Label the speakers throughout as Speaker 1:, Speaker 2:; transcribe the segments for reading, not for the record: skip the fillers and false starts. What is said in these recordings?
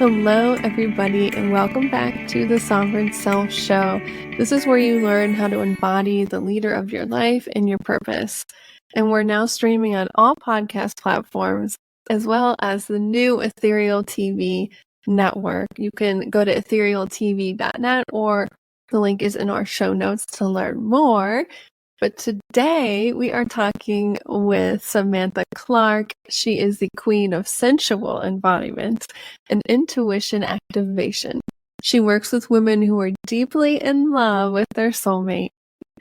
Speaker 1: Hello, everybody, and welcome back to the Sovereign Self Show. This is where you learn how to embody the leader of your life and your purpose. And we're now streaming on all podcast platforms, as well as the new Ethereal TV network. You can go to etherealtv.net, or the link is in our show notes to learn more. But today we are talking with Samantha Clark. She is the queen of sensual embodiment and intuition activation. She works with women who are deeply in love with their soulmate,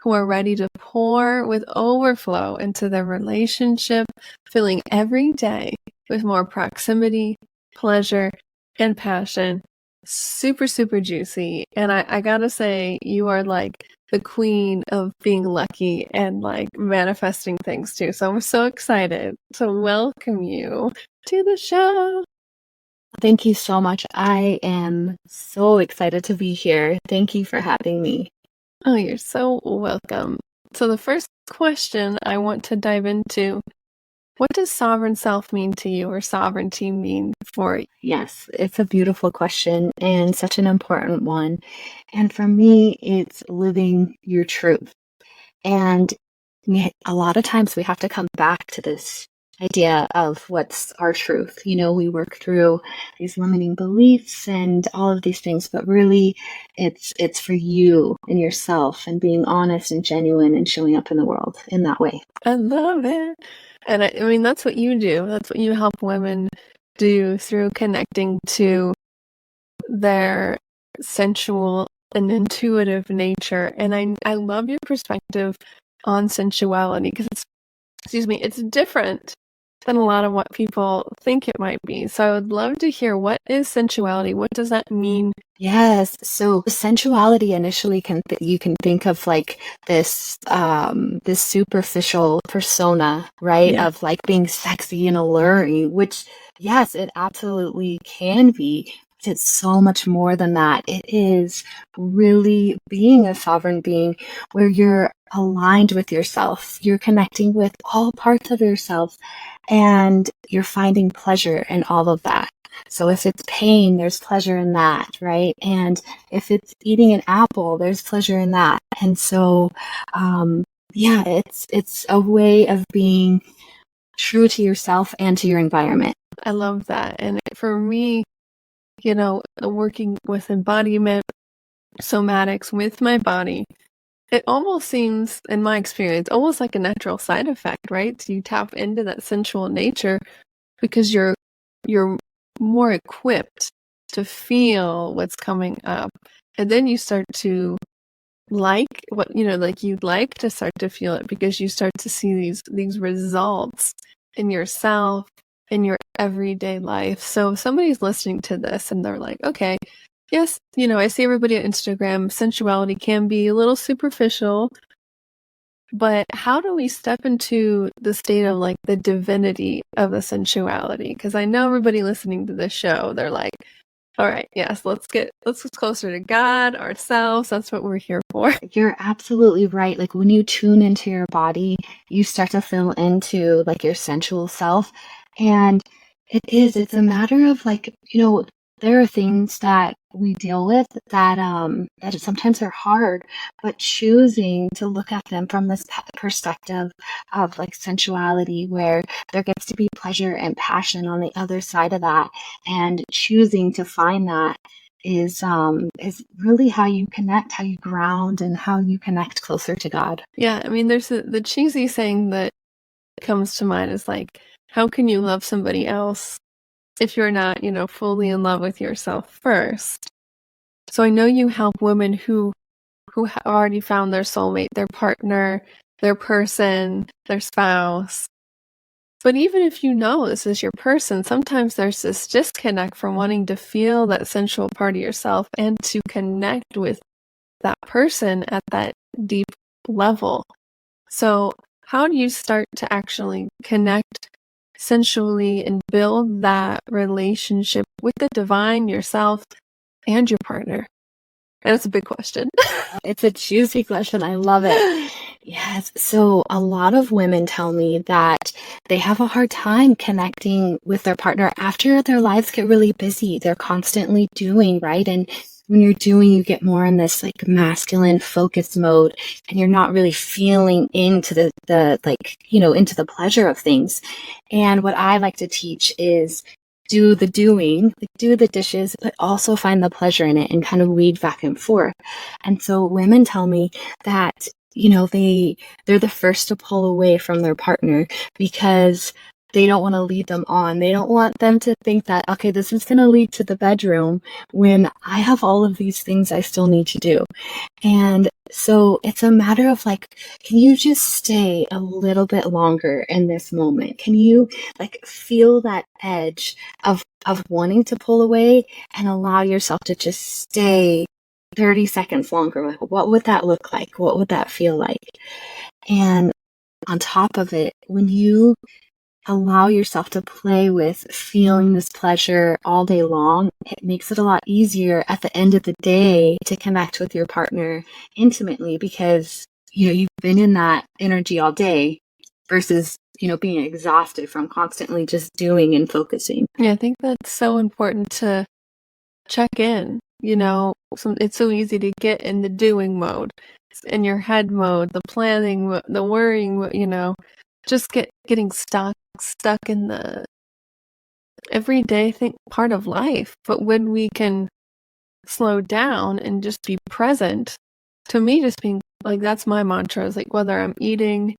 Speaker 1: who are ready to pour with overflow into their relationship, filling every day with more proximity, pleasure, and passion. Super, super juicy. And I gotta say, you are like the queen of being lucky and like manifesting things too. So I'm so excited to welcome you to the show.
Speaker 2: Thank you so much. I am so excited to be here. Thank you for having me.
Speaker 1: Oh, you're so welcome. So the first question I want to dive into, what does sovereign self mean to you, or sovereignty mean for you?
Speaker 2: Yes, it's a beautiful question and such an important one. And for me, it's living your truth. And a lot of times we have to come back to this idea of what's our truth. You know, we work through these limiting beliefs and all of these things, but really it's for you and yourself and being honest and genuine and showing up in the world in that way.
Speaker 1: I love it. And I mean, that's what you do. That's what you help women do through connecting to their sensual and intuitive nature. And I love your perspective on sensuality, because it's different than a lot of what people think it might be. So I would love to hear, what is sensuality? What does that mean?
Speaker 2: Yes. So sensuality initially you can think of like this this superficial persona, right?
Speaker 1: Yeah.
Speaker 2: Of like being sexy and alluring, which yes, it absolutely can be. But it's so much more than that. It is really being a sovereign being where you're aligned with yourself. You're connecting with all parts of yourself and you're finding pleasure in all of that. So if it's pain, there's pleasure in that, right? And if it's eating an apple, there's pleasure in that. And so, yeah, it's a way of being true to yourself and to your environment.
Speaker 1: I love that. And for me, you know, working with embodiment, somatics with my body, it almost seems, in my experience, almost like a natural side effect, right? So you tap into that sensual nature because you're more equipped to feel what's coming up. And then you start to like what, like you'd like to start to feel it, because you start to see these results in yourself, in your everyday life. So if somebody's listening to this and they're like, okay, yes, I see everybody on Instagram, sensuality can be a little superficial, but how do we step into the state of like the divinity of the sensuality? Because I know everybody listening to this show, they're like, all right, yes, let's get closer to God, ourselves. That's what we're here for.
Speaker 2: You're absolutely right. Like when you tune into your body, you start to feel into like your sensual self. And it's a matter of like, there are things that we deal with that sometimes are hard, but choosing to look at them from this perspective of like sensuality, where there gets to be pleasure and passion on the other side of that, and choosing to find that is really how you connect, how you ground, and how you connect closer to God.
Speaker 1: Yeah, I mean, there's the cheesy saying that comes to mind is like, how can you love somebody else if you're not, fully in love with yourself first? So I know you help women who already found their soulmate, their partner, their person, their spouse. But even if you know this is your person, sometimes there's this disconnect from wanting to feel that sensual part of yourself and to connect with that person at that deep level. So how do you start to actually connect sensually and build that relationship with the divine, yourself, and your partner? And it's a big question.
Speaker 2: It's a juicy question. I love it. Yes. So a lot of women tell me that they have a hard time connecting with their partner after their lives get really busy. They're constantly doing, right? And when you're doing, you get more in this like masculine focus mode and you're not really feeling into the like, into the pleasure of things. And what I like to teach is do the doing, like do the dishes, but also find the pleasure in it and kind of weed back and forth. And so women tell me that they're the first to pull away from their partner because they don't want to lead them on. They don't want them to think that, okay, this is going to lead to the bedroom when I have all of these things I still need to do. And so it's a matter of like, can you just stay a little bit longer in this moment? Can you like feel that edge of wanting to pull away and allow yourself to just stay 30 seconds longer? Like, what would that look like? What would that feel like? And on top of it, when you allow yourself to play with feeling this pleasure all day long, it makes it a lot easier at the end of the day to connect with your partner intimately because, you've been in that energy all day versus, being exhausted from constantly just doing and focusing.
Speaker 1: Yeah, I think that's so important to check in. It's so easy to get in the doing mode, in your head mode, the planning, the worrying, just getting stuck in the everyday thing, part of life. But when we can slow down and just be present, to me, just being like, that's my mantra, is like whether I'm eating,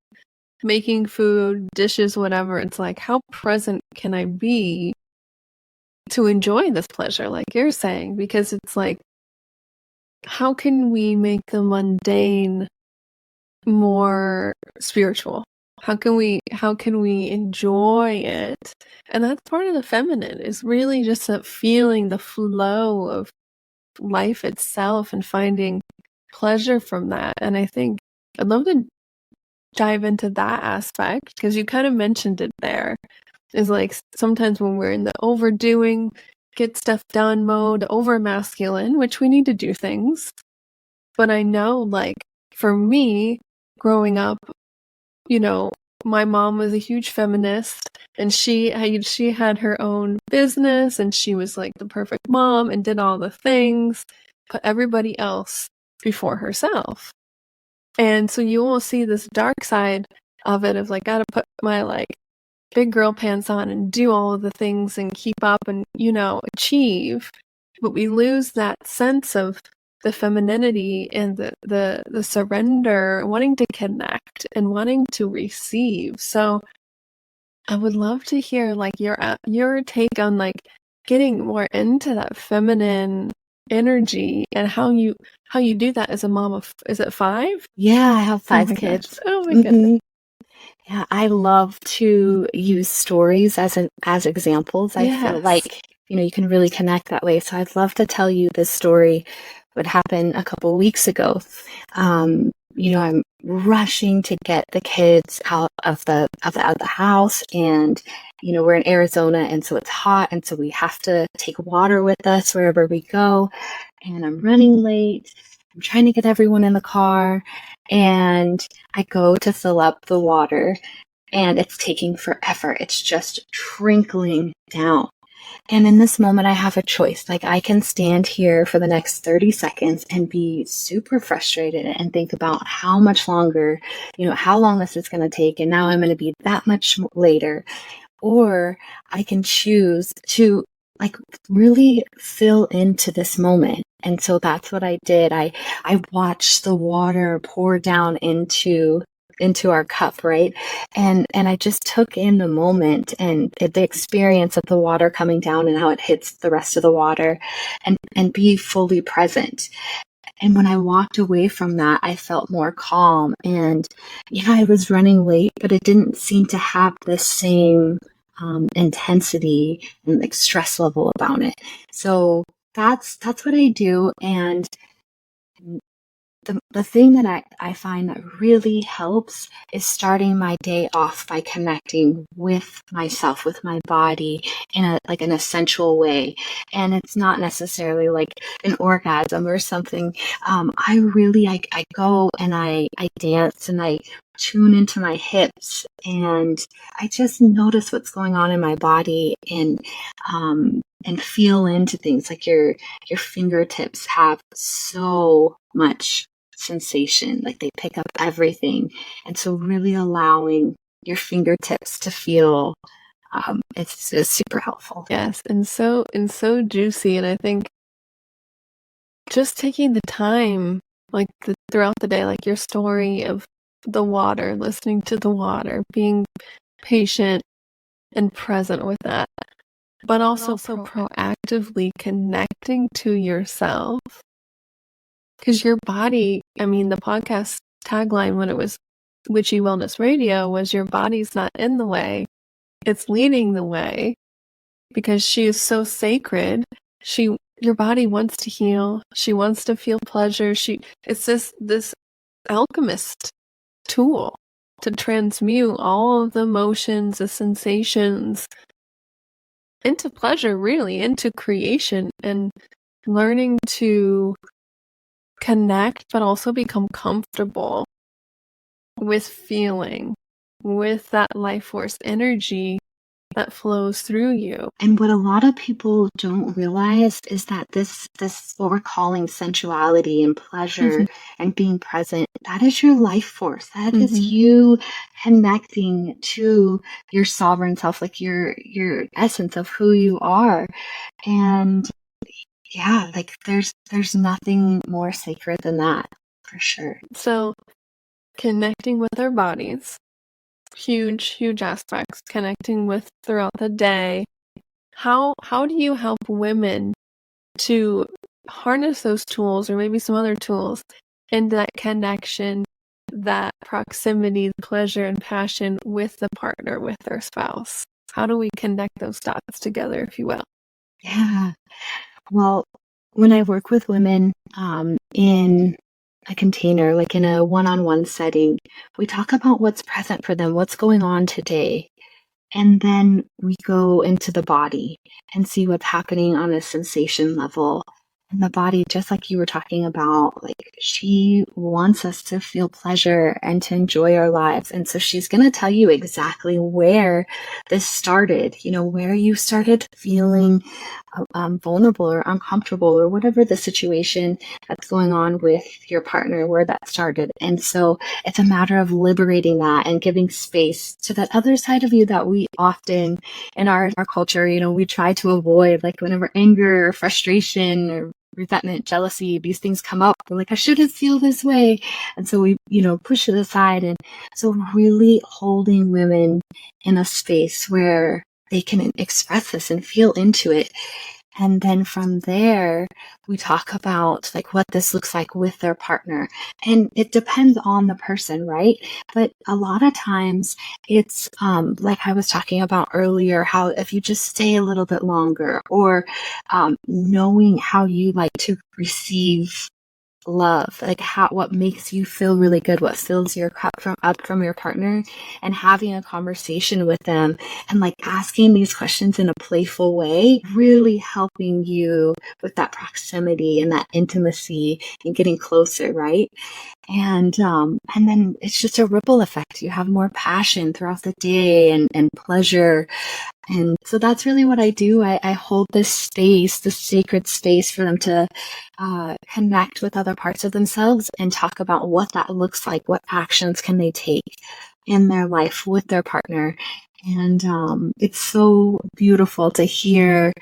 Speaker 1: making food, dishes, whatever, it's like, how present can I be to enjoy this pleasure, like you're saying? Because it's like, how can we make the mundane more spiritual? How can we enjoy it? And that's part of the feminine, is really just that feeling the flow of life itself and finding pleasure from that. And I think I'd love to dive into that aspect because you kind of mentioned it there. Is like sometimes when we're in the overdoing, get stuff done mode, over masculine, which we need to do things. But I know, like, for me, growing up, you know, my mom was a huge feminist and she had her own business and she was like the perfect mom and did all the things, put everybody else before herself. And so you will see this dark side of it, of like, gotta put my like big girl pants on and do all of the things and keep up and, achieve. But we lose that sense of the femininity and the surrender, wanting to connect and wanting to receive. So I would love to hear like your take on like getting more into that feminine energy and how you do that as a mom of, is it 5?
Speaker 2: Yeah, I have
Speaker 1: Oh
Speaker 2: 5
Speaker 1: my gosh.
Speaker 2: kids.
Speaker 1: Oh my goodness.
Speaker 2: Yeah, I love to use stories as examples. I feel
Speaker 1: Yes.
Speaker 2: like, you can really connect that way. So I'd love to tell you this story. What happened a couple weeks ago. I'm rushing to get the kids out of the house, and we're in Arizona, and so it's hot, and so we have to take water with us wherever we go. And I'm running late. I'm trying to get everyone in the car, and I go to fill up the water, and it's taking forever. It's just trickling down. And in this moment, I have a choice. Like, I can stand here for the next 30 seconds and be super frustrated and think about how much longer, how long this is going to take. And now I'm going to be that much later. Or I can choose to like really fill into this moment. And so that's what I did. I watched the water pour down into our cup, right? And I just took in the moment and the experience of the water coming down and how it hits the rest of the water, and be fully present. And when I walked away from that, I felt more calm. And yeah, I was running late, but it didn't seem to have the same intensity and like stress level about it. So that's what I do. And the thing that I find that really helps is starting my day off by connecting with myself, with my body in an essential way. And it's not necessarily like an orgasm or something. I go and I dance and I tune into my hips and I just notice what's going on in my body and feel into things like your fingertips have so much sensation, like they pick up everything. And so really allowing your fingertips to feel it's super helpful.
Speaker 1: Yes, and so juicy. And I think just taking the time, like throughout the day, like your story of the water, listening to the water, being patient and present with that, but also proactively connecting to yourself. Because your body, I mean, the podcast tagline when it was Witchy Wellness Radio was your body's not in the way, it's leading the way, because she is so sacred. Your body wants to heal. She wants to feel pleasure. It's this alchemist tool to transmute all of the emotions, the sensations into pleasure, really, into creation, and learning to connect, but also become comfortable with feeling, with that life force energy that flows through you.
Speaker 2: And what a lot of people don't realize is that this what we're calling sensuality and pleasure and being present, that is your life force. That is you connecting to your sovereign self, like your essence of who you are. And yeah, like there's nothing more sacred than that, for sure.
Speaker 1: So connecting with our bodies, huge aspects. Connecting with throughout the day. How do you help women to harness those tools, or maybe some other tools, and that connection, that proximity, pleasure, and passion with the partner, with their spouse? How do we connect those dots together, if you will?
Speaker 2: Yeah. Well, when I work with women in a container, like in a one-on-one setting, we talk about what's present for them, what's going on today. And then we go into the body and see what's happening on a sensation level. And the body, just like you were talking about, like she wants us to feel pleasure and to enjoy our lives. And so she's going to tell you exactly where this started, where you started feeling vulnerable or uncomfortable or whatever the situation that's going on with your partner, where that started. And so it's a matter of liberating that and giving space to that other side of you that we often in our culture, we try to avoid, like whenever anger or frustration or resentment, jealousy, these things come up. We're like, I shouldn't feel this way. And so we, push it aside. And so really holding women in a space where they can express this and feel into it. And then from there, we talk about like what this looks like with their partner. And it depends on the person, right? But a lot of times it's like I was talking about earlier, how if you just stay a little bit longer, or knowing how you like to receive love, like what makes you feel really good, what fills your cup up from your partner, and having a conversation with them and like asking these questions in a playful way, really helping you with that proximity and that intimacy and getting closer, right? And then it's just a ripple effect. You have more passion throughout the day and pleasure. And so that's really what I do. I hold this space, this sacred space for them to connect with other parts of themselves and talk about what that looks like, what actions can they take in their life with their partner. And it's so beautiful to hear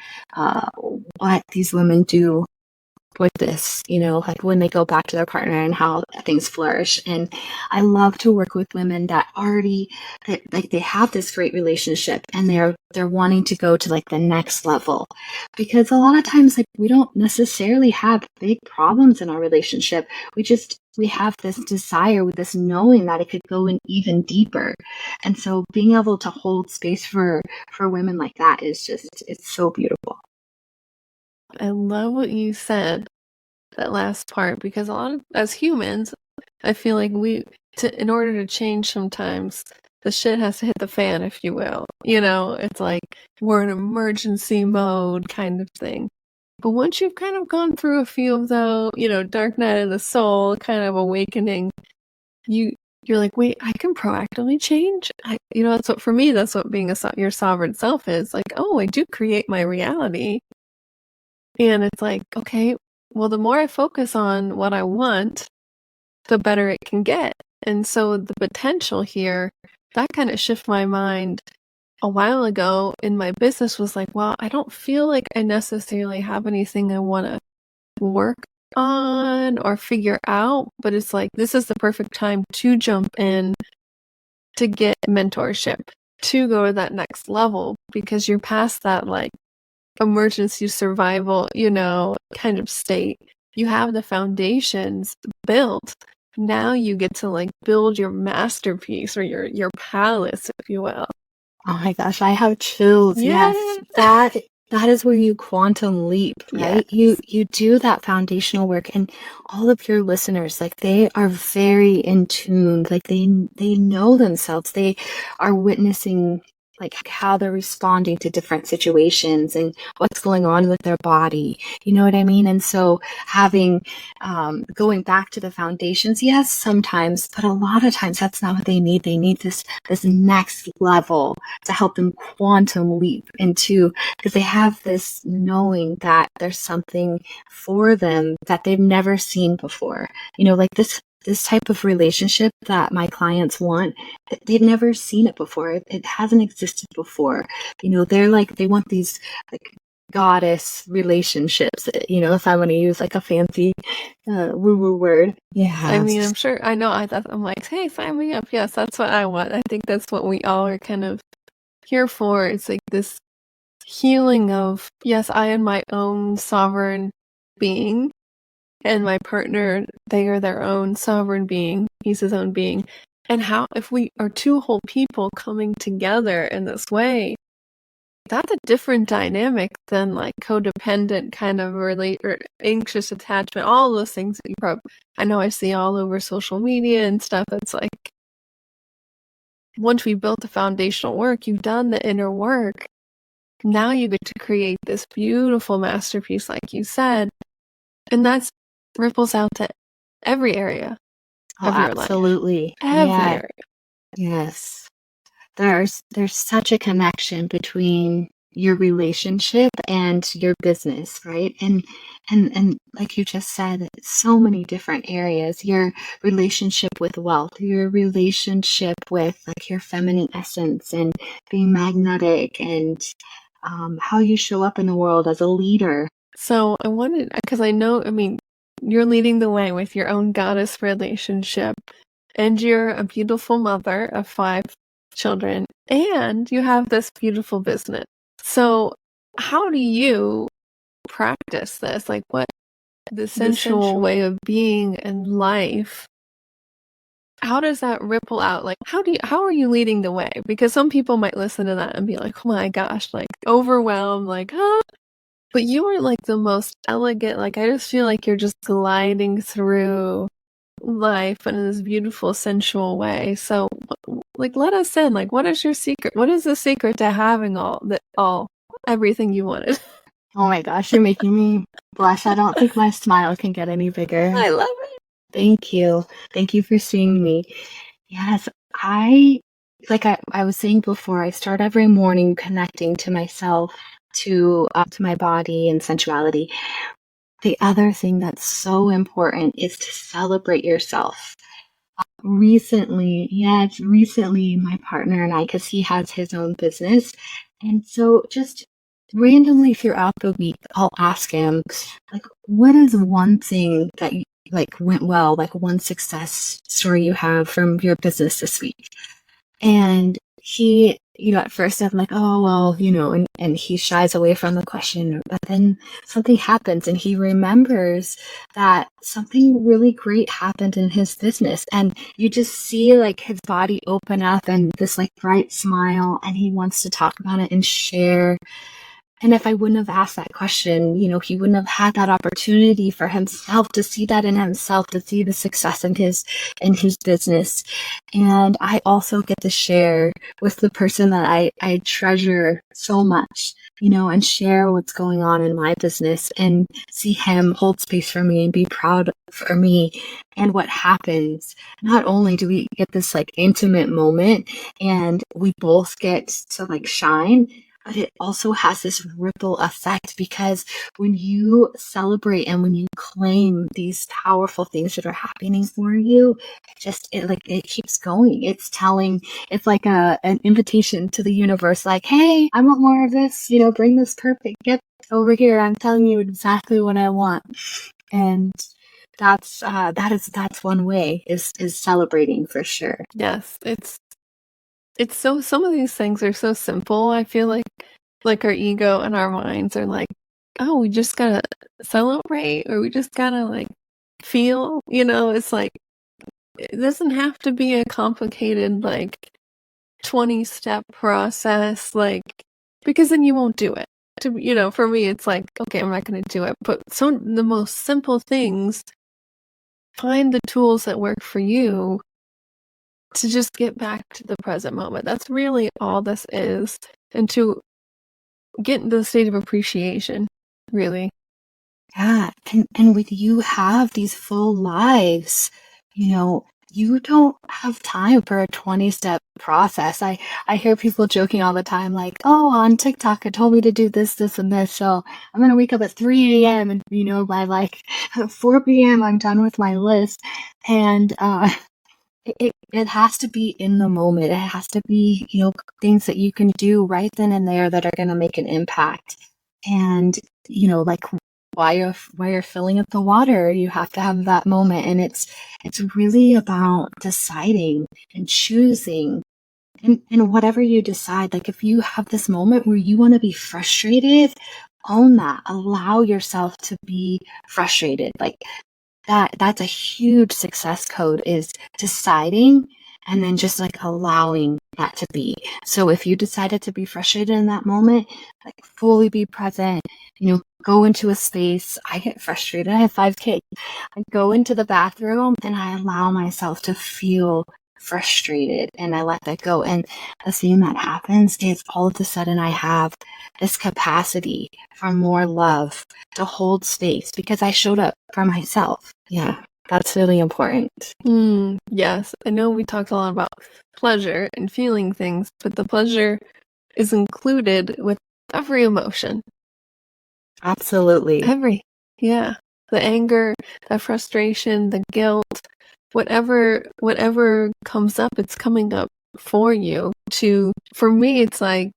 Speaker 2: what these women do with this, like when they go back to their partner and how things flourish. And I love to work with women that already, like they have this great relationship and they're wanting to go to like the next level, because a lot of times like we don't necessarily have big problems in our relationship. We have this desire, with this knowing that it could go in even deeper. And so being able to hold space for women like that is just, it's so beautiful.
Speaker 1: I love what you said that last part, because a lot of, as humans, I feel like in order to change sometimes, the shit has to hit the fan, if you will. It's like we're in emergency mode kind of thing. But once you've kind of gone through a few of the, dark night of the soul kind of awakening, you're like, wait, I can proactively change. That's what, for me, that's what being your sovereign self is. Like, oh, I do create my reality. And it's like, okay, well, the more I focus on what I want, the better it can get. And so the potential here, that kind of shifted my mind a while ago in my business, was like, well, I don't feel like I necessarily have anything I want to work on or figure out, but it's like, this is the perfect time to jump in, to get mentorship, to go to that next level, because you're past that like emergency survival, kind of state. You have the foundations built. Now you get to like build your masterpiece, or your palace, if you will.
Speaker 2: Oh my gosh, I have chills.
Speaker 1: Yeah.
Speaker 2: Yes. That is where you quantum leap, right?
Speaker 1: Yes.
Speaker 2: You do that foundational work, and all of your listeners, like, they are very in tune. Like, they know themselves. They are witnessing like how they're responding to different situations and what's going on with their body. You know what I mean? And so having, going back to the foundations, yes, sometimes, but a lot of times that's not what they need. They need this next level to help them quantum leap into, because they have this knowing that there's something for them that they've never seen before. Like this type of relationship that my clients want, they've never seen it before. It hasn't existed before. They're like, they want these like goddess relationships, if I want to use like a fancy woo-woo word. Yeah.
Speaker 1: I mean, I'm sure, I know, I'm like, hey, sign me up. Yes, that's what I want. I think that's what we all are kind of here for. It's like this healing of, yes, I am my own sovereign being, and my partner, they are their own sovereign being. He's his own being. And how, if we are two whole people coming together in this way, that's a different dynamic than like codependent kind of relate, or anxious attachment, all those things that you probably, I know I see all over social media and stuff. It's like, once we built the foundational work, you've done the inner work, now you get to create this beautiful masterpiece, like you said, and that's ripples out to every area of your
Speaker 2: absolutely.
Speaker 1: life. Every area.
Speaker 2: Yes. There's such a connection between your relationship and your business, right? And like you just said, so many different areas. Your relationship with wealth, your relationship with like your feminine essence and being magnetic, and how you show up in the world as a leader.
Speaker 1: So I wanted, because I know, I mean, you're leading the way with your own goddess relationship, and you're a beautiful mother of 5 children, and you have this beautiful business. So how do you practice this? Like, what the sensual way of being in life, how does that ripple out? Like, how are you leading the way? Because some people might listen to that and be like, oh my gosh, like overwhelmed, like, huh? But you are like the most elegant, like, I just feel like you're just gliding through life in this beautiful, sensual way. So, like, let us in. Like, what is your secret? What is the secret to having everything you wanted?
Speaker 2: Oh my gosh, you're making me blush. I don't think my smile can get any bigger.
Speaker 1: I love it.
Speaker 2: Thank you. Thank you for seeing me. Yes, I was saying before, I start every morning connecting to myself, to my body and sensuality. The other thing that's so important is to celebrate yourself. Recently, my partner and I, because he has his own business, and so just randomly throughout the week, I'll ask him, like, what is one thing that like went well, like one success story you have from your business this week? And he, at first I'm like, oh, well, and he shies away from the question, but then something happens and he remembers that something really great happened in his business. And you just see like his body open up and this like bright smile, and he wants to talk about it and share. And if I wouldn't have asked that question, he wouldn't have had that opportunity for himself to see that in himself, to see the success in his business. And I also get to share with the person that I treasure so much, and share what's going on in my business and see him hold space for me and be proud for me. And what happens, not only do we get this like intimate moment and we both get to like shine, but it also has this ripple effect, because when you celebrate and when you claim these powerful things that are happening for you, it keeps going. It's like an invitation to the universe, like, hey, I want more of this, bring this perfect gift over here. I'm telling you exactly what I want. And that's one way is celebrating, for sure.
Speaker 1: Yes, it's so, some of these things are so simple. I feel like our ego and our minds are like, oh, we just gotta celebrate, or we just gotta like feel, it's like, it doesn't have to be a complicated like 20-step process, like, because then you won't do it. For me, it's like, okay, I'm not gonna do it. But the most simple things, find the tools that work for you to just get back to the present moment. That's really all this is. And to get into the state of appreciation, really.
Speaker 2: Yeah. And with you have these full lives, you don't have time for a 20-step process. I hear people joking all the time, like, oh, on TikTok, it told me to do this, this, and this. So I'm going to wake up at 3 a.m. and, by like 4 p.m., I'm done with my list. And, it has to be in the moment. It has to be, things that you can do right then and there that are going to make an impact. And, like while you're filling up the water, you have to have that moment. And it's really about deciding and choosing. And whatever you decide, like if you have this moment where you want to be frustrated, own that. Allow yourself to be frustrated. Like, that's a huge success code, is deciding and then just like allowing that to be. So if you decided to be frustrated in that moment, like fully be present, go into a space. I get frustrated. I have 5 kids. I go into the bathroom and I allow myself to feel frustrated and I let that go. And the thing that happens is all of a sudden I have this capacity for more love, to hold space, because I showed up for myself. Yeah, that's really important.
Speaker 1: Yes, I know we talked a lot about pleasure and feeling things, but the pleasure is included with every emotion.
Speaker 2: Absolutely.
Speaker 1: Yeah. The anger, the frustration, the guilt, whatever comes up, it's coming up for you. For me, it's like,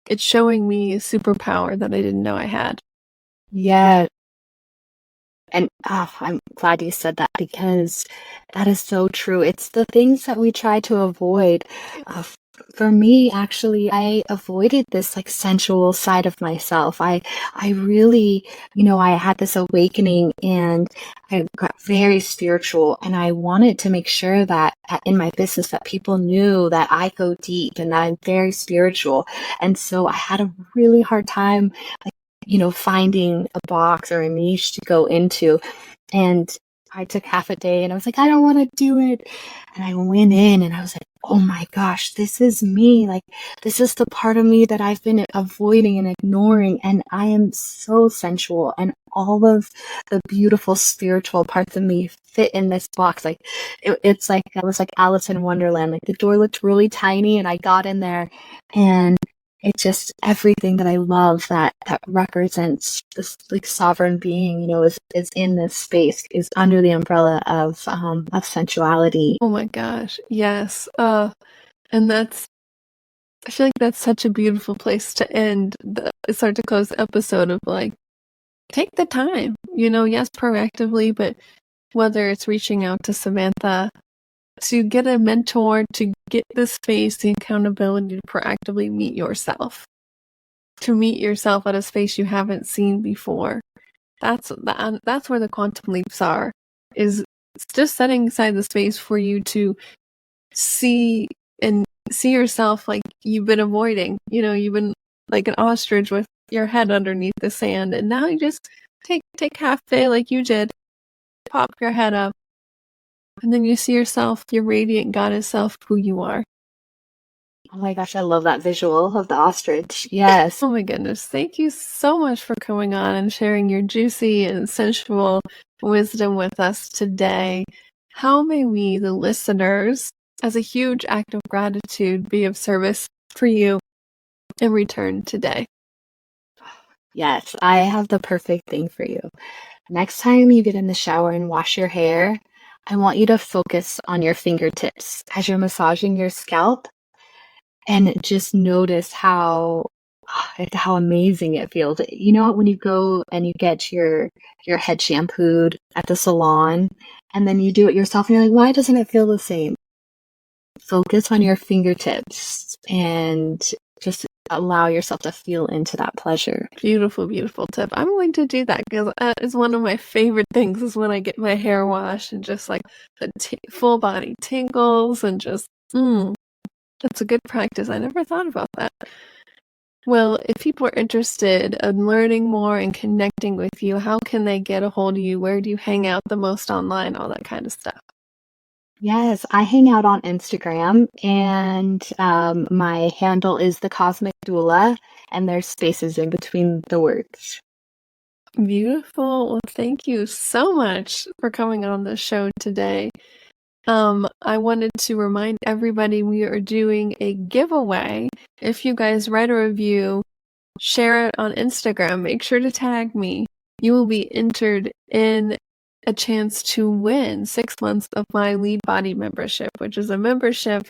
Speaker 1: it's showing me a superpower that I didn't know I had.
Speaker 2: Yeah. And I'm glad you said that, because that is so true. It's the things that we try to avoid. For me, actually, I avoided this like sensual side of myself. I really, I had this awakening and I got very spiritual, and I wanted to make sure that in my business that people knew that I go deep and that I'm very spiritual. And so I had a really hard time, finding a box or a niche to go into. And I took half a day and I was like, I don't want to do it. And I went in and I was like, oh my gosh, this is me. Like, this is the part of me that I've been avoiding and ignoring. And I am so sensual, and all of the beautiful spiritual parts of me fit in this box. Like, it's like, I was like Alice in Wonderland. Like, the door looked really tiny and I got in there, and it's just everything that I love that represents this like sovereign being, is in this space, is under the umbrella of sensuality.
Speaker 1: Oh my gosh, yes. And I feel like that's such a beautiful place to start to close the episode of like, take the time, yes, proactively, but whether it's reaching out to Samantha to get a mentor, to get the space, the accountability to proactively meet yourself, at a space you haven't seen before. That's where the quantum leaps are, is just setting aside the space for you to see yourself like you've been avoiding. You've been like an ostrich with your head underneath the sand. And now you just take half day like you did, pop your head up, and then you see yourself, your radiant goddess self, who you are.
Speaker 2: Oh my gosh, I love that visual of the ostrich. Yes.
Speaker 1: Oh my goodness. Thank you so much for coming on and sharing your juicy and sensual wisdom with us today. How may we, the listeners, as a huge act of gratitude, be of service for you in return today?
Speaker 2: Yes, I have the perfect thing for you. Next time you get in the shower and wash your hair, I want you to focus on your fingertips as you're massaging your scalp and just notice how amazing it feels. You know, when you go and you get your head shampooed at the salon and then you do it yourself and you're like, why doesn't it feel the same? Focus on your fingertips and just allow yourself to feel into that pleasure.
Speaker 1: Beautiful, beautiful tip. I'm going to do that because that is one of my favorite things is when I get my hair washed and just like the full body tingles and just, that's a good practice. I never thought about that. Well, if people are interested in learning more and connecting with you, how can they get a hold of you? Where do you hang out the most online? All that kind of stuff.
Speaker 2: Yes, I hang out on Instagram and my handle is the Cosmic Doula, and there's spaces in between the words.
Speaker 1: Beautiful. Well, thank you so much for coming on the show today. I wanted to remind everybody we are doing a giveaway. If you guys write a review, share it on Instagram, make sure to tag me. You will be entered in a chance to win 6 months of my Lead Body membership, which is a membership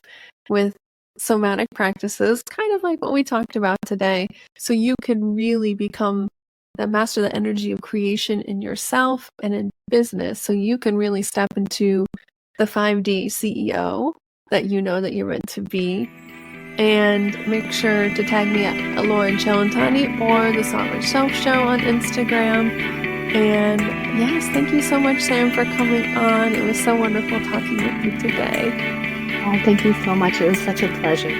Speaker 1: with somatic practices, kind of like what we talked about today. So you can really become the master the energy of creation in yourself and in business. So you can really step into the 5D CEO that you know that you're meant to be. And make sure to tag me at Lauren Celentani or the Sovereign Self Show on Instagram. And yes, thank you so much, Sam, for coming on. It was so wonderful talking with you today.
Speaker 2: Oh, thank you so much. It was such a pleasure.